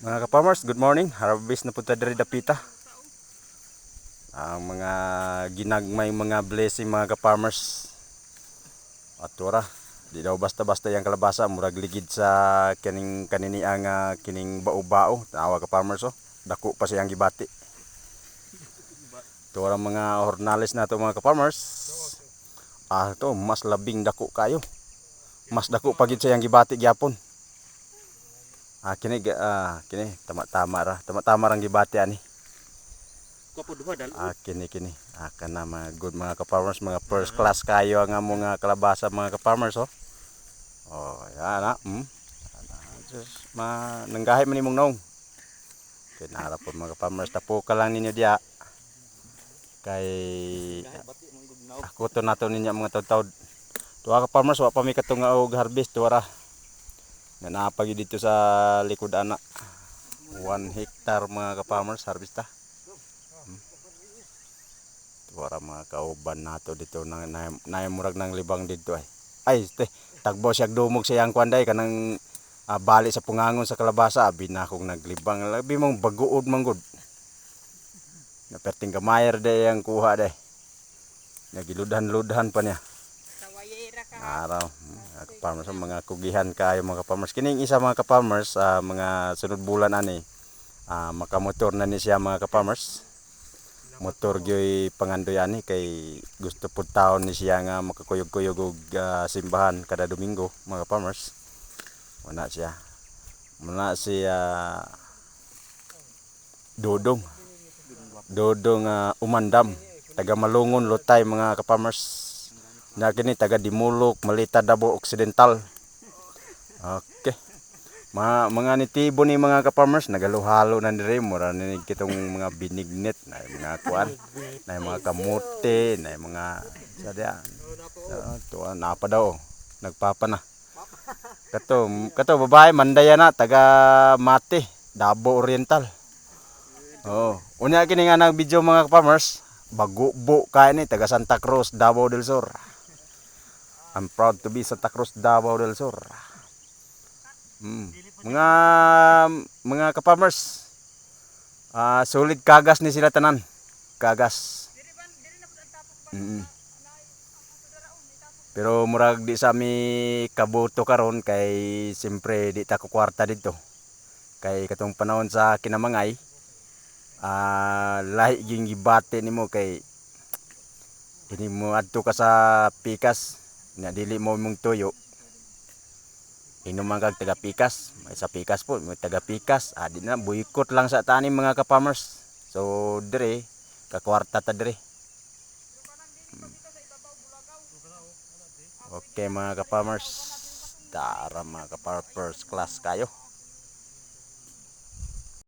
Mga ka-farmers, good morning. Harvest na punta diri dapita. Ang mga ginagmay mga blessing mga ka-farmers. At ora, di daw basta-basta yang kalabasa murag ligid sa kining kanini ang kining bao-bao. Tawa ka-farmers oh. Dako pa siyang gibati. Tora mga hornales nato mga ka-farmers. To mas labing dako kayo. Mas dako pa gid siyang gibati gyapon. Kini tama-tama ra. Tama-tama rang gibati ani. Kini kana mga good mga ka-farmers, mga first class kayo ang mga kalabasa mga ka-farmers oh. Yan na. Just nanggahi man imong nong. Kinara po mga ka-farmers, tapo ka lang ninyo diya. Kay ako to nato ninyo mga taud-taud. Tuwa ka-farmers, wa pa mi katong og harvest tuwa ra. Nanapagi dito sa likod ana. 1 hectare mga ka-farmers harvest ta. Wala mga kauban nato dito murag ng libang dito ay tagbo siya dumog siya ang kwanday kanang bali sa pungangon sa kalabasa abi na akong naglibang labi mong baguod man gud na perting gamayer de ang kuha de nagiludhan-ludhan pa niya araw mga farmers mga kugihan kayo mga farmers kining isa mga farmers mga sunod bulan ani makamotor na ni siya mga farmers motor gyoy pangandoy ani kay gusto pud taon ni siya nga makakuyog-kuyog og simbahan kada Domingo mga farmers. Muna siya Dodong Umandam taga Malungon Lutay mga farmers. Na kini taga Dimulok Malita Davao Occidental. Okay. Mga nitibo ni mga ka-farmers nagaluhalo na dire mura ni kitong mga binignet na mga kuan na mga kamote na mga sadya tuwa na pa daw nagpapa na kato babae mandaya na taga Mate Davao Oriental unya kini nga nag video mga ka-farmers bago-bo kay ni taga Santa Cruz Davao del Sur. I'm proud to be Santa Cruz Davao del Sur. Mga ka-farmers solid kagas ni sila tanan kagas pero murag di sa mi kabuto karon kay siyempre di ta ko kwarta dito kay katong panahon sa kinamangay lahi ging gibate nimo kay ini mo adto ka sa pikas nya dili mo mong tuyo inuman kag taga pikas may sa pikas po may taga pikas di na boycott lang sa tanim mga ka-farmers so dire kakwarta ta dire okay mga ka-farmers tara mga ka-farmers class kayo